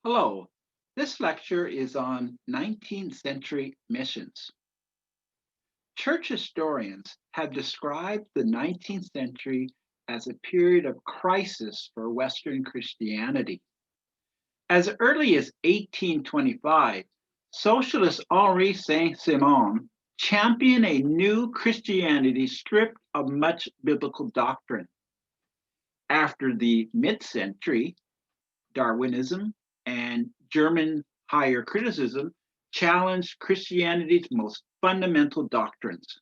Hello, this lecture is on 19th century missions. Church historians have described the 19th century as a period of crisis for Western Christianity. As early as 1825, socialist Henri Saint-Simon championed a new Christianity stripped of much biblical doctrine. After the mid-century, Darwinism and German higher criticism challenged Christianity's most fundamental doctrines.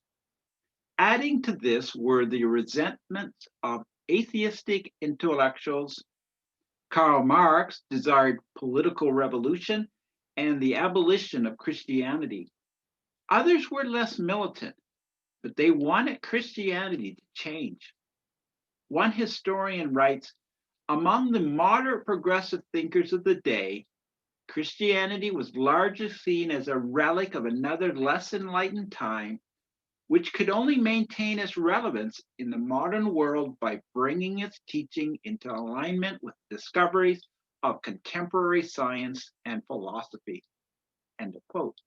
Adding to this were the resentments of atheistic intellectuals. Karl Marx desired political revolution and the abolition of Christianity. Others were less militant, but they wanted Christianity to change. One historian writes, among the moderate progressive thinkers of the day, Christianity was largely seen as a relic of another less enlightened time, which could only maintain its relevance in the modern world by bringing its teaching into alignment with discoveries of contemporary science and philosophy. End of quote.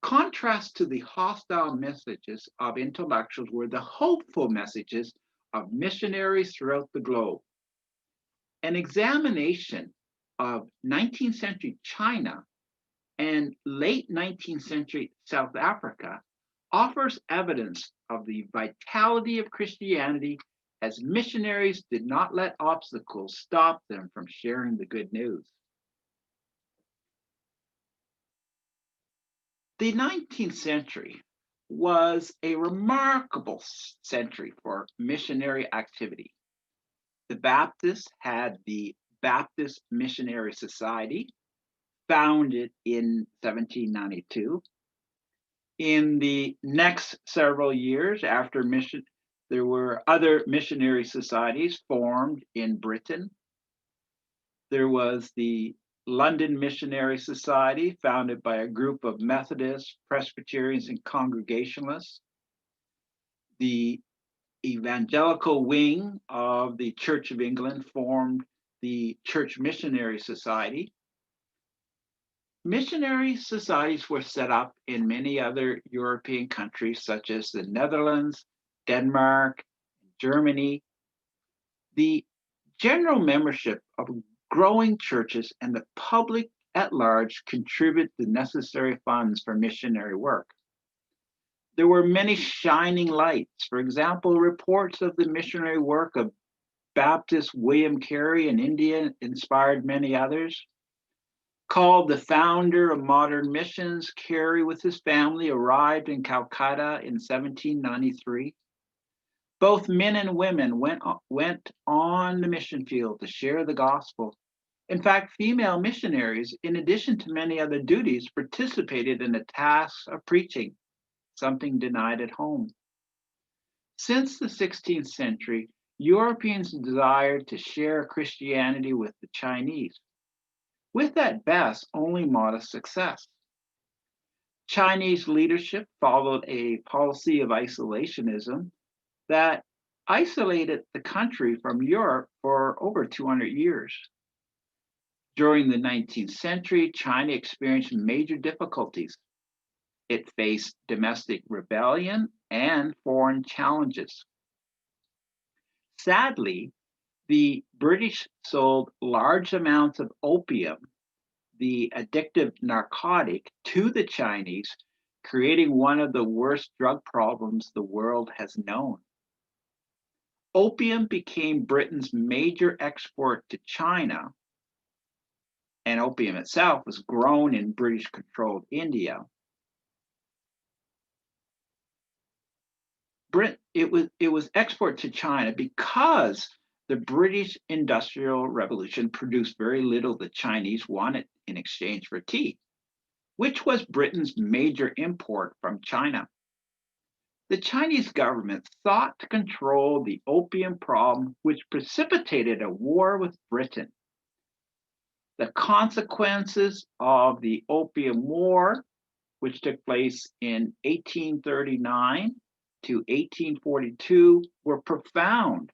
Contrast to the hostile messages of intellectuals were the hopeful messages of missionaries throughout the globe. An examination of 19th century China and late 19th century South Africa offers evidence of the vitality of Christianity as missionaries did not let obstacles stop them from sharing the good news. The 19th century was a remarkable century for missionary activity. The Baptists had the Baptist Missionary Society, founded in 1792. In the next several years after mission, there were other missionary societies formed in Britain. There was the London Missionary Society, founded by a group of Methodists, Presbyterians, and Congregationalists. The evangelical wing of the Church of England formed the Church Missionary Society. Missionary societies were set up in many other European countries, such as the Netherlands, Denmark, Germany. The general membership of growing churches and the public at large contribute the necessary funds for missionary work. There were many shining lights. For example, reports of the missionary work of Baptist William Carey in India inspired many others. Called the founder of modern missions, Carey with his family arrived in Calcutta in 1793. Both men and women went on the mission field to share the gospel. In fact, female missionaries, in addition to many other duties, participated in the task of preaching, something denied at home. Since the 16th century, Europeans desired to share Christianity with the Chinese, with at best only modest success. Chinese leadership followed a policy of isolationism that isolated the country from Europe for over 200 years. During the 19th century, China experienced major difficulties. It faced domestic rebellion and foreign challenges. Sadly, the British sold large amounts of opium, the addictive narcotic, to the Chinese, creating one of the worst drug problems the world has known. Opium became Britain's major export to China, and opium itself was grown in British controlled India. It was export to China because the British Industrial Revolution produced very little the Chinese wanted in exchange for tea, which was Britain's major import from China. The Chinese government sought to control the opium problem, which precipitated a war with Britain. The consequences of the Opium War, which took place in 1839 to 1842, were profound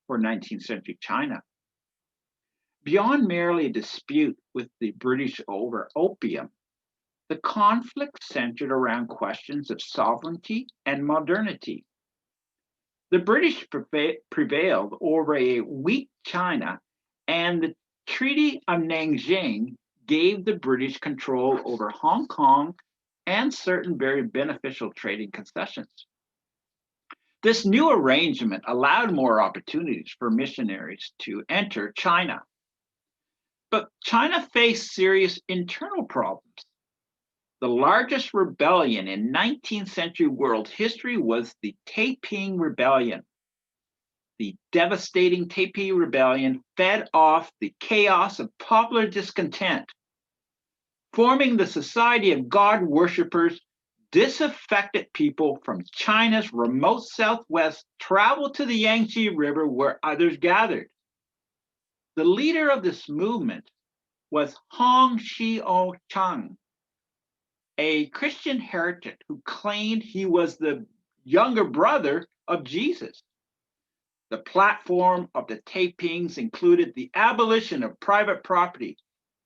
for 19th century China. Beyond merely a dispute with the British over opium, the conflict centered around questions of sovereignty and modernity. The British prevailed over a weak China, and the Treaty of Nanjing gave the British control over Hong Kong and certain very beneficial trading concessions. This new arrangement allowed more opportunities for missionaries to enter China. But China faced serious internal problems. The largest rebellion in 19th century world history was the Taiping Rebellion. The devastating Taiping Rebellion fed off the chaos of popular discontent. Forming the Society of God Worshippers, disaffected people from China's remote southwest traveled to the Yangtze River where others gathered. The leader of this movement was Hong Xiao-chang, a Christian heretic who claimed he was the younger brother of Jesus. The platform of the Taipings included the abolition of private property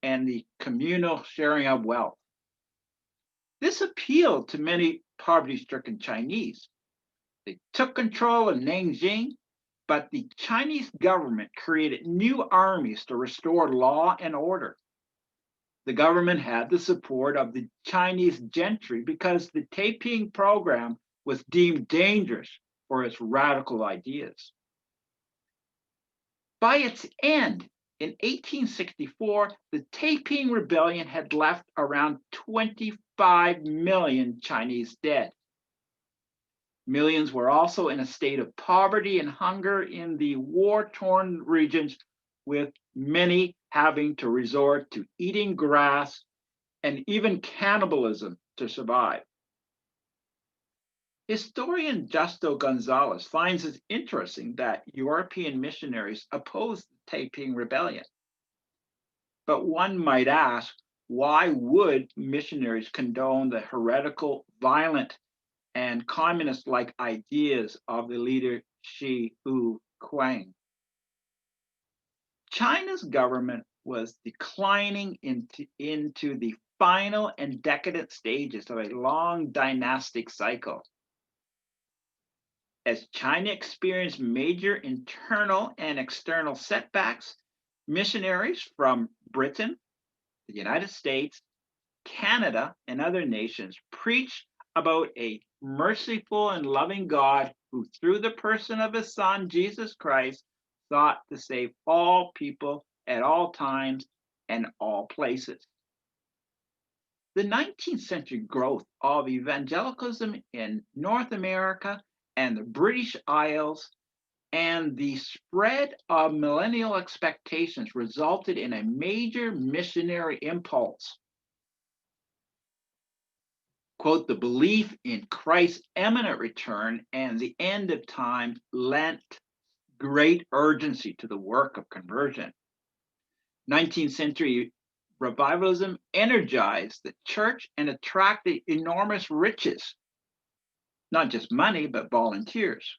and the communal sharing of wealth. This appealed to many poverty-stricken Chinese. They took control of Nanjing, but the Chinese government created new armies to restore law and order. The government had the support of the Chinese gentry because the Taiping program was deemed dangerous for its radical ideas. By its end, in 1864, the Taiping Rebellion had left around 25 million Chinese dead. Millions were also in a state of poverty and hunger in the war-torn regions, with many having to resort to eating grass and even cannibalism to survive. Historian Justo Gonzalez finds it interesting that European missionaries opposed the Taiping Rebellion. But one might ask, why would missionaries condone the heretical, violent, and communist-like ideas of the leader Shi Hu Kuang? China's government was declining into the final and decadent stages of a long dynastic cycle. As China experienced major internal and external setbacks, missionaries from Britain, the United States, Canada, and other nations preached about a merciful and loving God who, through the person of his Son, Jesus Christ, sought to save all people at all times and all places. The 19th century growth of evangelicalism in North America and the British Isles and the spread of millennial expectations resulted in a major missionary impulse. Quote, the belief in Christ's imminent return and the end of time lent great urgency to the work of conversion. 19th century revivalism energized the church and attracted enormous riches, not just money, but volunteers.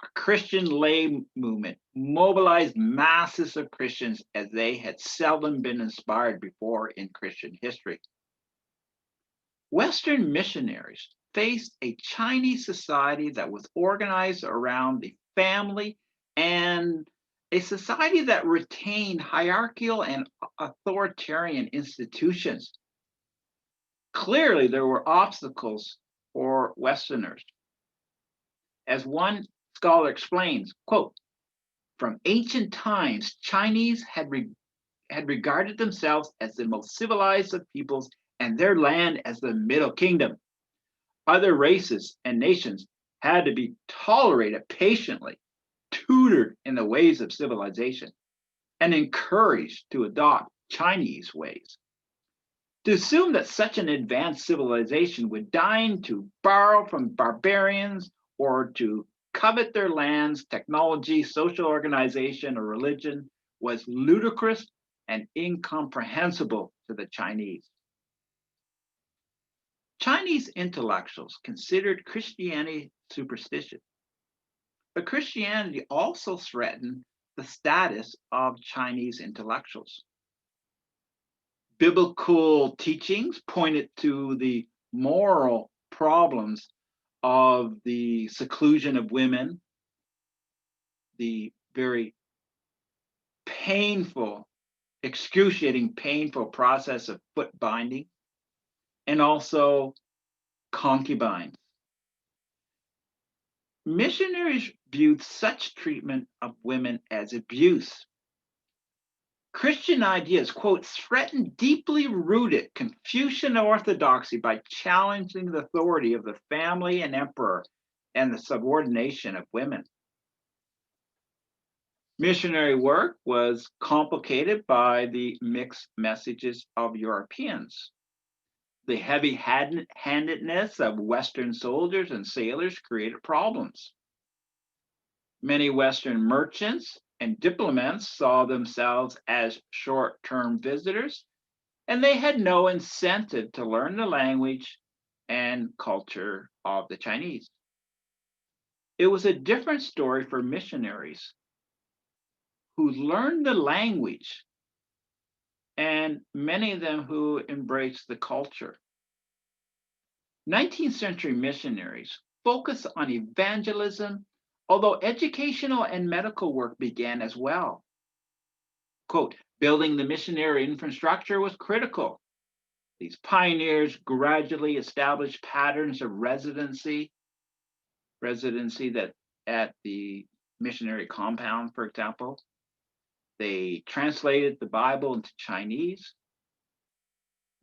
A Christian lay movement mobilized masses of Christians as they had seldom been inspired before in Christian history. Western missionaries faced a Chinese society that was organized around the family and a society that retained hierarchical and authoritarian institutions. Clearly, there were obstacles for Westerners. As one scholar explains, quote, from ancient times, Chinese had regarded themselves as the most civilized of peoples and their land as the Middle Kingdom. Other races and nations had to be tolerated patiently, tutored in the ways of civilization, and encouraged to adopt Chinese ways. To assume that such an advanced civilization would deign to borrow from barbarians or to covet their lands, technology, social organization, or religion was ludicrous and incomprehensible to the Chinese. Chinese intellectuals considered Christianity superstitious, but Christianity also threatened the status of Chinese intellectuals. Biblical teachings pointed to the moral problems of the seclusion of women, the very painful, excruciating, painful process of foot binding, and also concubines. Missionaries viewed such treatment of women as abuse. Christian ideas, quote, threaten deeply rooted Confucian orthodoxy by challenging the authority of the family and emperor and the subordination of women. Missionary work was complicated by the mixed messages of Europeans. The heavy-handedness of Western soldiers and sailors created problems. Many Western merchants and diplomats saw themselves as short-term visitors, and they had no incentive to learn the language and culture of the Chinese. It was a different story for missionaries who learned the language, and many of them who embraced the culture. 19th century missionaries focused on evangelism, although educational and medical work began as well. Quote, building the missionary infrastructure was critical. These pioneers gradually established patterns of residency that at the missionary compound, for example. They translated the Bible into Chinese.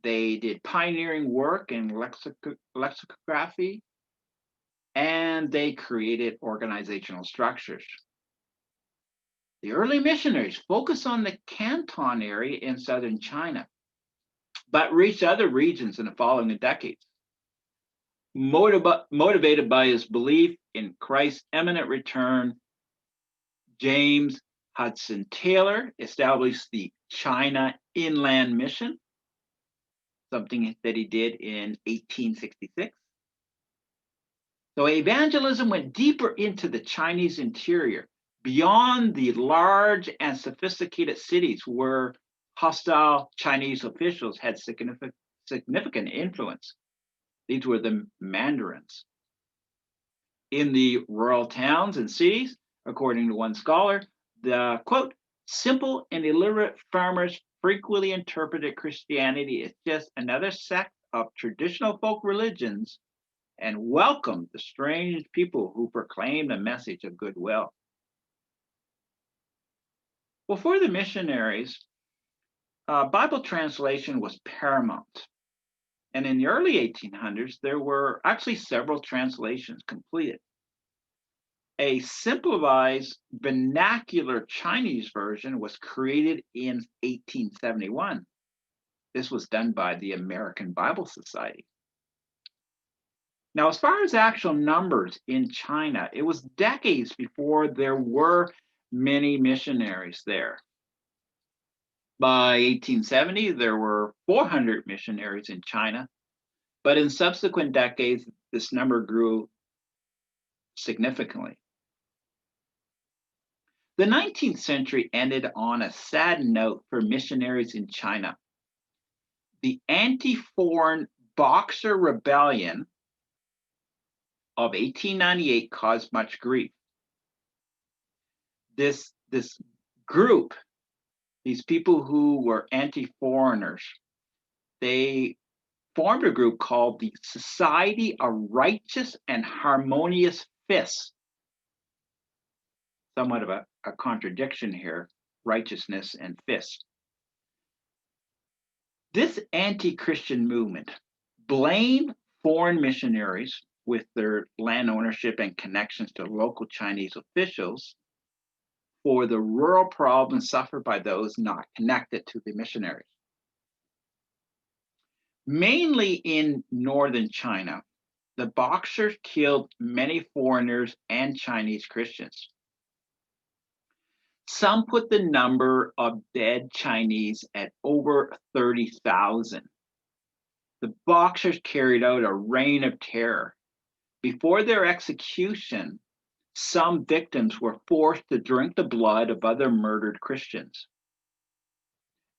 They did pioneering work in lexicography, and they created organizational structures. The early missionaries focused on the Canton area in southern China, but reached other regions in the following decades. Motivated by his belief in Christ's imminent return, James Hudson Taylor established the China Inland Mission, something that he did in 1866. So evangelism went deeper into the Chinese interior, beyond the large and sophisticated cities where hostile Chinese officials had significant influence. These were the mandarins. In the rural towns and cities, according to one scholar, the quote, simple and illiterate farmers frequently interpreted Christianity as just another sect of traditional folk religions and welcomed the strange people who proclaimed a message of goodwill. Well, for the missionaries, Bible translation was paramount. And in the early 1800s, there were actually several translations completed. A simplified vernacular Chinese version was created in 1871. This was done by the American Bible Society. Now, as far as actual numbers in China, it was decades before there were many missionaries there. By 1870, there were 400 missionaries in China, but in subsequent decades, this number grew significantly. The 19th century ended on a sad note for missionaries in China. The anti-foreign Boxer Rebellion of 1898 caused much grief. This group, these people who were anti-foreigners, they formed a group called the Society of Righteous and Harmonious Fists. Somewhat of a contradiction here, righteousness and fists. This anti-Christian movement blamed foreign missionaries with their land ownership and connections to local Chinese officials for the rural problems suffered by those not connected to the missionaries. Mainly in northern China, the Boxers killed many foreigners and Chinese Christians. Some put the number of dead Chinese at over 30,000. The Boxers carried out a reign of terror. Before their execution, some victims were forced to drink the blood of other murdered Christians.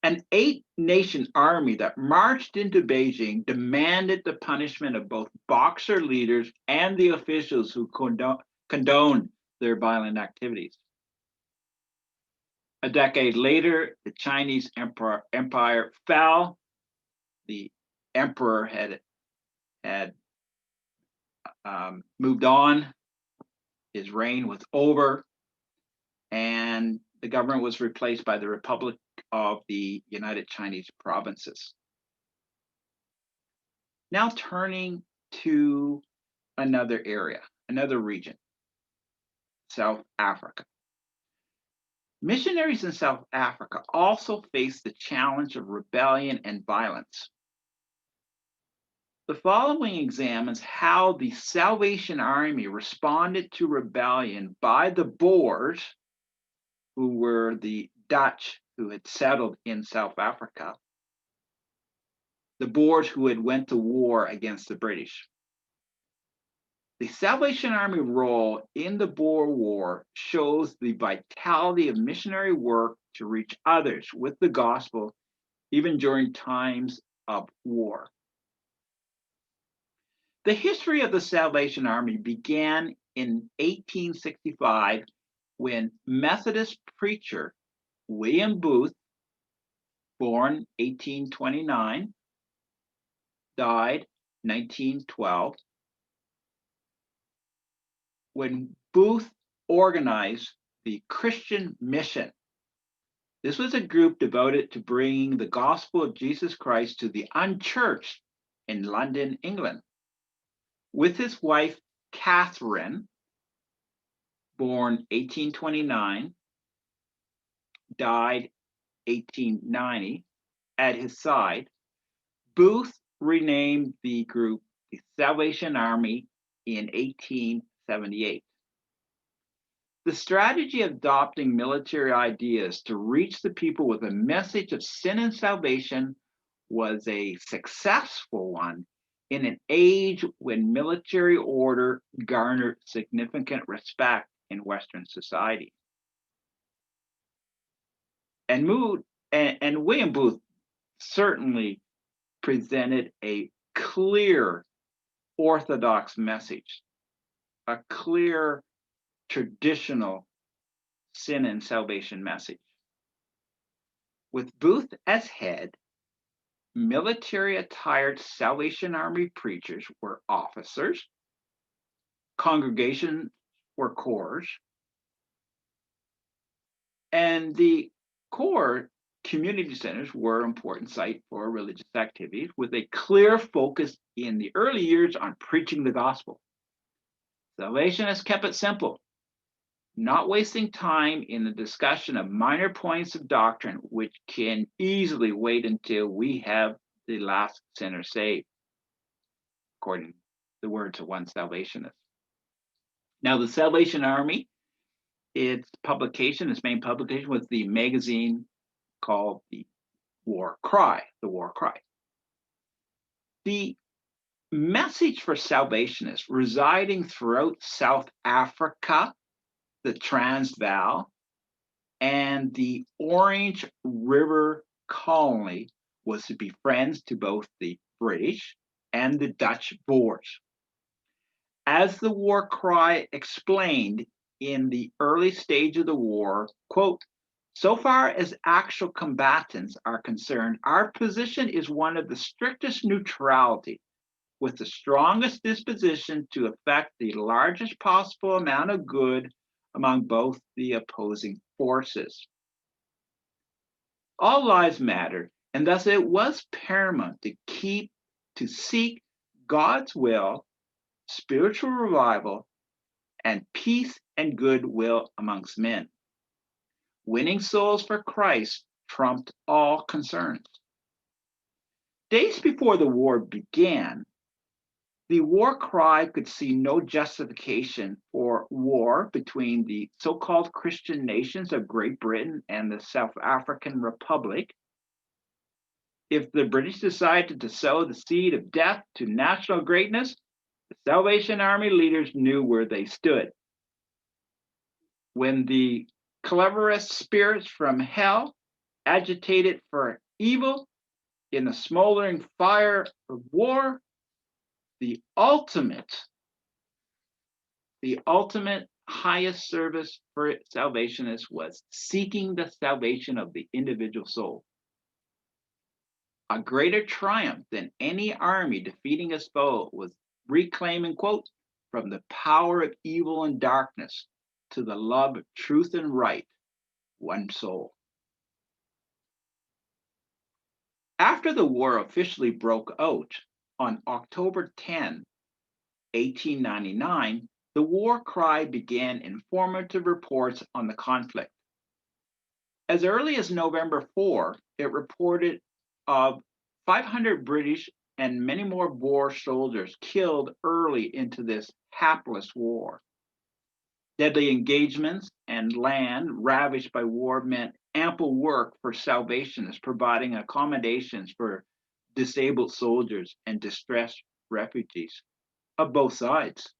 An 8-nation army that marched into Beijing demanded the punishment of both Boxer leaders and the officials who condoned their violent activities. A decade later, the Chinese empire fell. The emperor had moved on. His reign was over, and the government was replaced by the Republic of the United Chinese Provinces. Now turning to another area, another region, South Africa. Missionaries in South Africa also faced the challenge of rebellion and violence. The following examines how the Salvation Army responded to rebellion by the Boers, who were the Dutch who had settled in South Africa, the Boers who had went to war against the British. The Salvation Army role in the Boer War shows the vitality of missionary work to reach others with the gospel, even during times of war. The history of the Salvation Army began in 1865 when Methodist preacher William Booth, born 1829, died 1912, when Booth organized the Christian Mission. This was a group devoted to bringing the gospel of Jesus Christ to the unchurched in London, England. With his wife, Catherine, born 1829, died 1890, at his side, Booth renamed the group the Salvation Army in 1878. The strategy of adopting military ideas to reach the people with a message of sin and salvation was a successful one in an age when military order garnered significant respect in Western society. And William Booth certainly presented a clear orthodox message, a clear traditional sin and salvation message. With Booth as head, military attired Salvation Army preachers were officers, congregations were corps, and the corps community centers were an important site for religious activities with a clear focus in the early years on preaching the gospel. Salvationists kept it simple, not wasting time in the discussion of minor points of doctrine, which can easily wait until we have the last sinner saved, according to the words of one Salvationist. Now, the Salvation Army, its main publication was the magazine called The War Cry. The message for Salvationists residing throughout South Africa, the Transvaal, and the Orange River Colony was to be friends to both the British and the Dutch Boers. As the war cry explained in the early stage of the war, quote, "So far as actual combatants are concerned, our position is one of the strictest neutrality, with the strongest disposition to effect the largest possible amount of good among both the opposing forces. All lives mattered, and thus it was paramount to seek God's will, spiritual revival, and peace and goodwill amongst men. Winning souls for Christ trumped all concerns." Days before the war began, the war cry could see no justification for war between the so-called Christian nations of Great Britain and the South African Republic. If the British decided to sow the seed of death to national greatness, the Salvation Army leaders knew where they stood. when the cleverest spirits from hell agitated for evil in the smoldering fire of war, the ultimate highest service for salvationists was seeking the salvation of the individual soul. A greater triumph than any army defeating its foe was reclaiming, quote, from the power of evil and darkness to the love of truth and right, one soul. After the war officially broke out on October 10, 1899, the war cry began informative reports on the conflict. As early as November 4, it reported of 500 British and many more Boer soldiers killed early into this hapless war. Deadly engagements and land ravaged by war meant ample work for salvationists, providing accommodations for disabled soldiers and distressed refugees of both sides.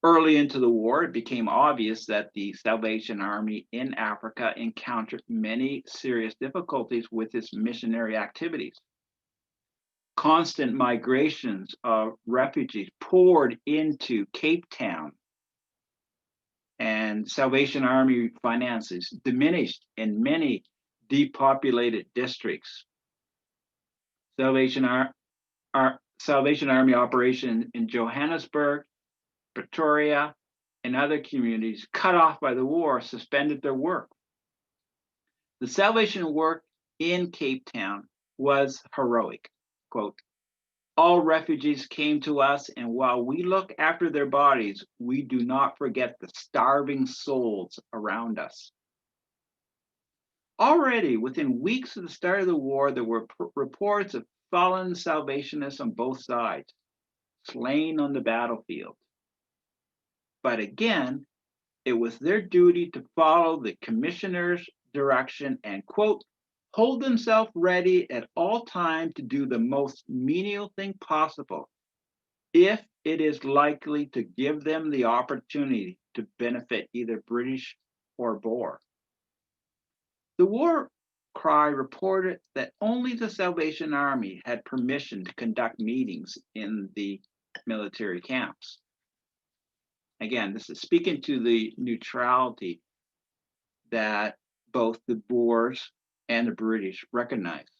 Early into the war, it became obvious that the Salvation Army in Africa encountered many serious difficulties with its missionary activities. Constant migrations of refugees poured into Cape Town, and Salvation Army finances diminished in many depopulated districts. Salvation Army operation in Johannesburg, Pretoria, and other communities cut off by the war suspended their work. The salvation work in Cape Town was heroic. Quote, all refugees came to us, and while we look after their bodies, we do not forget the starving souls around us. Already, within weeks of the start of the war, there were reports of fallen salvationists on both sides, slain on the battlefield. But again, it was their duty to follow the commissioner's direction and, quote, hold themselves ready at all times to do the most menial thing possible if it is likely to give them the opportunity to benefit either British or Boer. The war cry reported that only the Salvation Army had permission to conduct meetings in the military camps. Again, this is speaking to the neutrality that both the Boers and the British recognized.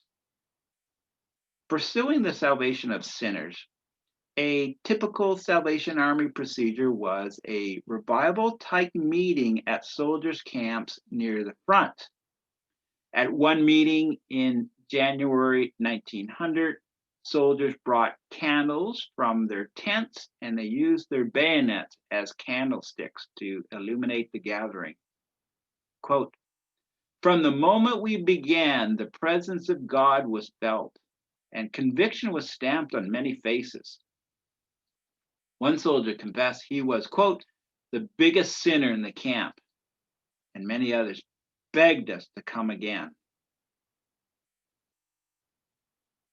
Pursuing the salvation of sinners, a typical Salvation Army procedure was a revival type meeting at soldiers' camps near the front. At one meeting in January 1900, soldiers brought candles from their tents and they used their bayonets as candlesticks to illuminate the gathering. Quote, from the moment we began, the presence of God was felt and conviction was stamped on many faces. One soldier confessed he was, quote, the biggest sinner in the camp, and many others begged us to come again.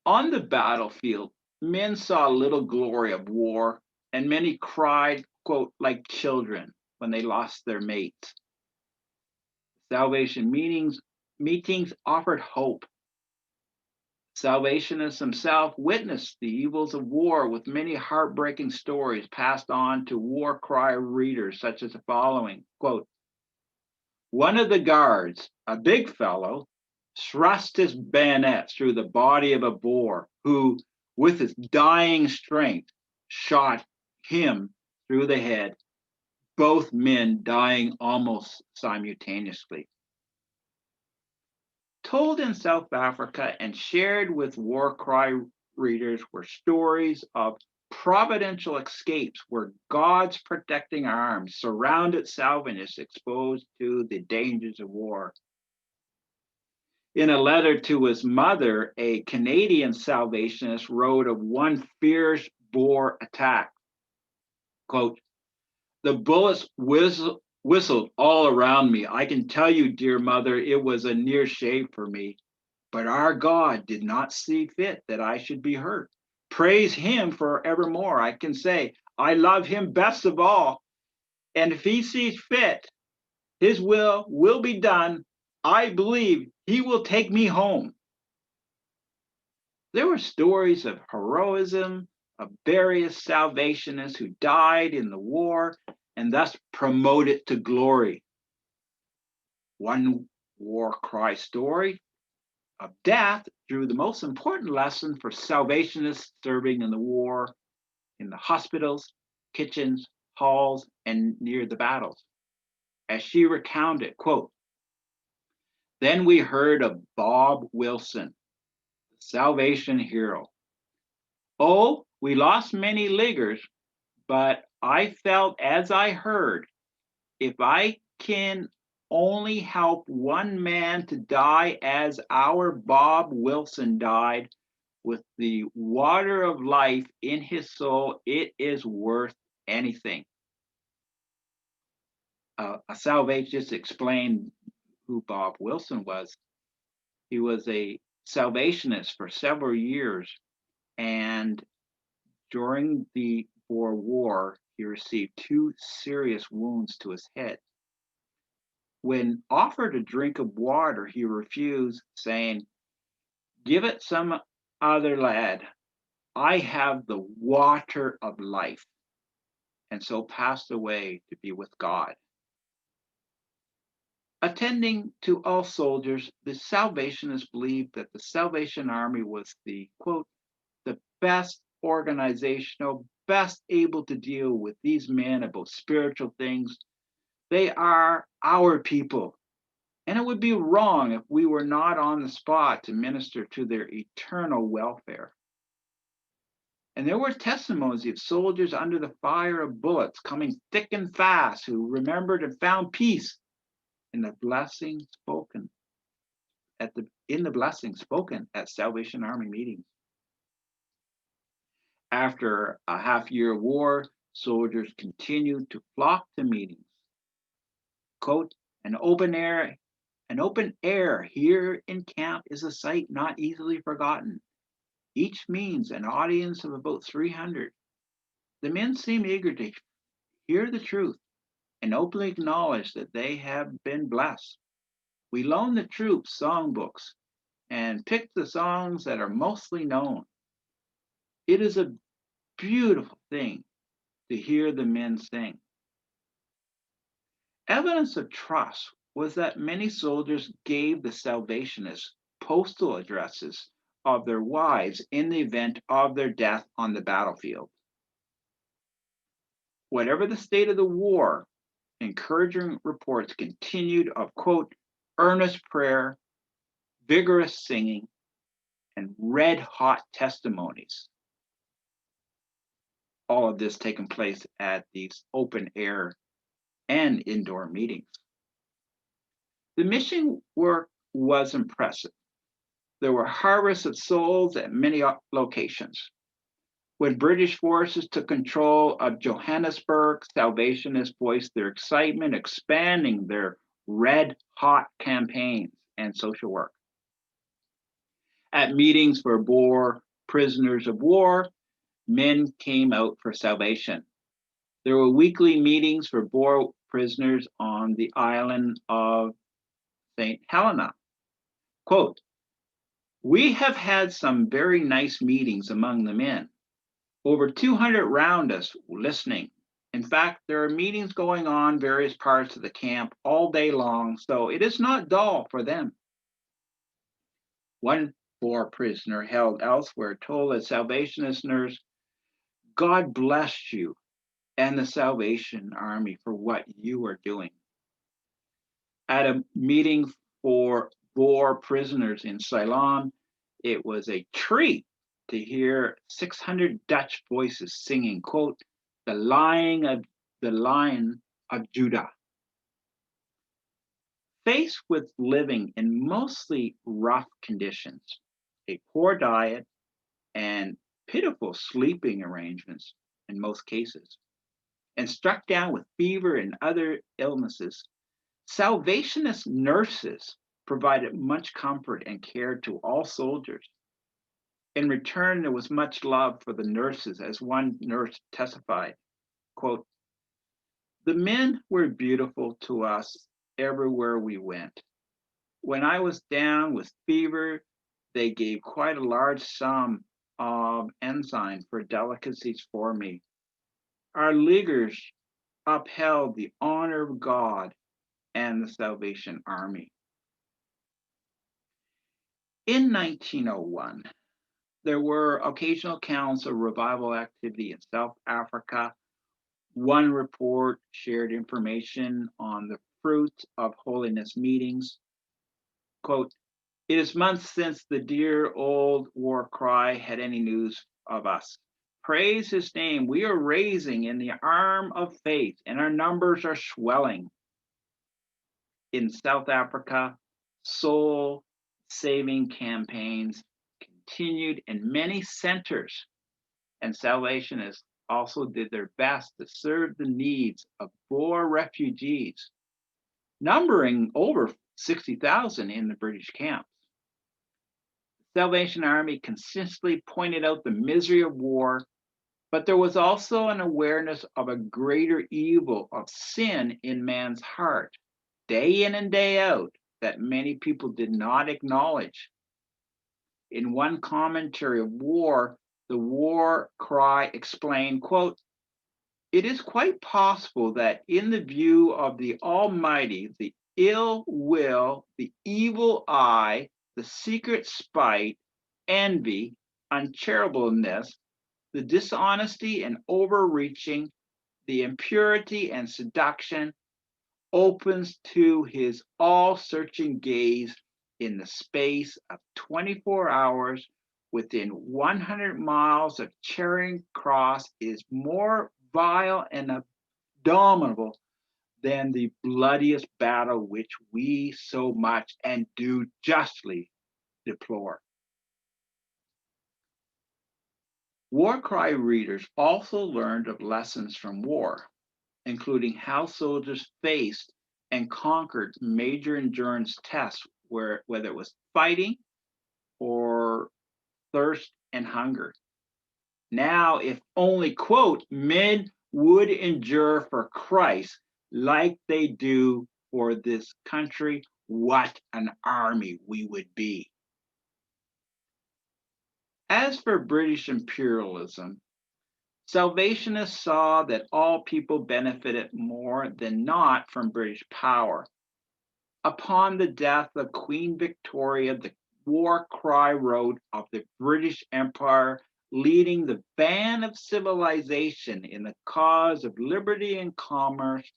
On the battlefield, men saw little glory of war, and many cried, quote, like children when they lost their mates. Salvation meetings offered hope. Salvationists themselves witnessed the evils of war with many heartbreaking stories passed on to war cry readers, such as the following, quote, one of the guards, a big fellow, thrust his bayonet through the body of a Boer who, with his dying strength, shot him through the head, both men dying almost simultaneously. Told in South Africa and shared with war cry readers were stories of providential escapes where God's protecting arms surrounded Salvationists exposed to the dangers of war. In a letter to his mother, a Canadian Salvationist wrote of one fierce Boer attack, quote, the bullets whistled all around me. I can tell you, dear mother, it was a near shave for me, but our God did not see fit that I should be hurt. Praise him forevermore. I can say, I love him best of all. And if he sees fit, His will be done. I believe he will take me home. There were stories of heroism, of various Salvationists who died in the war and thus promoted to glory. One war cry story of death drew the most important lesson for Salvationists serving in the war in the hospitals, kitchens, halls, and near the battles. As she recounted, quote, "Then we heard of Bob Wilson, the Salvation hero. Oh, we lost many Liggers, but I felt as I heard, if I can only help one man to die as our Bob Wilson died, with the water of life in his soul, it is worth anything." A Salvationist explained who Bob Wilson was. He was a Salvationist for several years, and during the Boer War, he received 2 serious wounds to his head. When offered a drink of water, he refused, saying, "Give it some other lad. I have the water of life," and so passed away to be with God. Attending to all soldiers, the Salvationists believed that the Salvation Army was the, quote, "the best organizational, best able to deal with these men about spiritual things. They are our people, and it would be wrong if we were not on the spot to minister to their eternal welfare." And there were testimonies of soldiers under the fire of bullets coming thick and fast who remembered and found peace in the blessing spoken at Salvation Army meetings. After a half-year war, soldiers continued to flock to meetings. Quote, an open air here in camp is a sight not easily forgotten. Each means an audience of about 300. The men seem eager to hear the truth and openly acknowledge that they have been blessed. We loan the troops songbooks and pick the songs that are mostly known. It is a beautiful thing to hear the men sing. Evidence of trust was that many soldiers gave the Salvationists postal addresses of their wives in the event of their death on the battlefield. Whatever the state of the war, encouraging reports continued of, quote, earnest prayer, vigorous singing, and red hot testimonies. All of this taking place at these open air and indoor meetings. The mission work was impressive. There were harvests of souls at many locations. When British forces took control of Johannesburg, Salvationists voiced their excitement, expanding their red hot campaigns and social work. At meetings for Boer prisoners of war, men came out for salvation. There were weekly meetings for Boer prisoners on the island of St. Helena. Quote, we have had some very nice meetings among the men. Over 200 round us listening. In fact, there are meetings going on various parts of the camp all day long, so it is not dull for them. One Boer prisoner held elsewhere told a Salvationist nurse, God bless you and the Salvation Army for what you are doing. At a meeting for Boer prisoners in Ceylon, it was a treat to hear 600 Dutch voices singing, quote, the Lion of Judah. Faced with living in mostly rough conditions, a poor diet, and pitiful sleeping arrangements in most cases, and struck down with fever and other illnesses, Salvationist nurses provided much comfort and care to all soldiers. In return, there was much love for the nurses, as one nurse testified, quote, the men were beautiful to us everywhere we went. When I was down with fever, they gave quite a large sum of enzyme for delicacies for me. Our leaders upheld the honor of God and the Salvation Army. In 1901, there were occasional accounts of revival activity in South Africa. One report shared information on the fruit of holiness meetings. Quote, "It is months since the dear old war cry had any news of us. Praise his name. We are raising in the arm of faith, and our numbers are swelling." In South Africa, soul saving campaigns continued in many centers, and Salvationists also did their best to serve the needs of Boer refugees, numbering over 60,000 in the British camps. The Salvation Army consistently pointed out the misery of war, but there was also an awareness of a greater evil of sin in man's heart, day in and day out, that many people did not acknowledge. In one commentary of war, the war cry explained, quote, "It is quite possible that in the view of the Almighty, the ill will, the evil eye, the secret spite, envy, uncharitableness, the dishonesty and overreaching, the impurity and seduction opens to his all-searching gaze in the space of 24 hours within 100 miles of Charing Cross is more vile and abominable than the bloodiest battle which we so much and do justly deplore." War cry readers also learned of lessons from war, including how soldiers faced and conquered major endurance tests, whether it was fighting or thirst and hunger. Now, if only, quote, "men would endure for Christ like they do for this country, what an army we would be." As for British imperialism, Salvationists saw that all people benefited more than not from British power. Upon the death of Queen Victoria, the war cry wrote of the British Empire leading the van of civilization in the cause of liberty and commerce,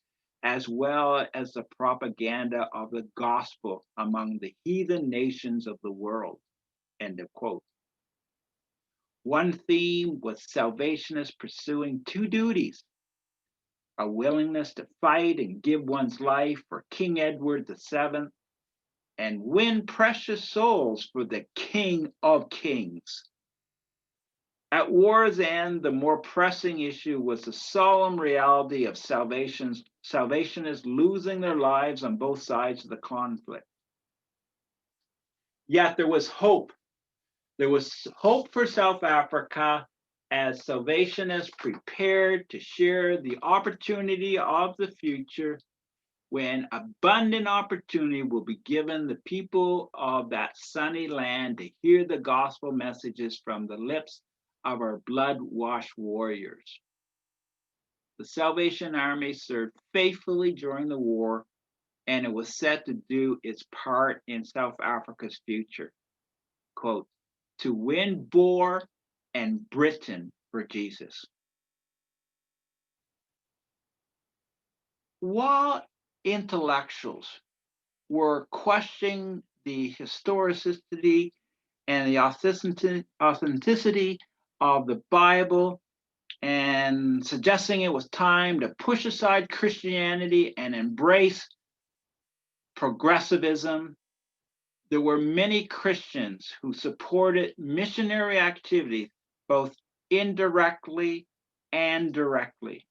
as well as the propaganda of the gospel among the heathen nations of the world. End of quote. One theme was Salvationists pursuing two duties: a willingness to fight and give one's life for King Edward VII and win precious souls for the King of Kings. At war's end, the more pressing issue was the solemn reality of Salvationists losing their lives on both sides of the conflict. Yet there was hope. There was hope for South Africa as Salvationists prepared to share the opportunity of the future, when abundant opportunity will be given the people of that sunny land to hear the gospel messages from the lips of our blood-washed warriors. The Salvation Army served faithfully during the war, and it was set to do its part in South Africa's future. Quote, "to win Boer and Britain for Jesus." While intellectuals were questioning the historicity and the authenticity of the Bible and suggesting it was time to push aside Christianity and embrace progressivism, there were many Christians who supported missionary activity both indirectly and directly.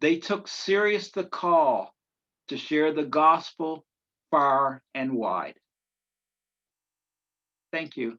They took serious the call to share the gospel far and wide. Thank you.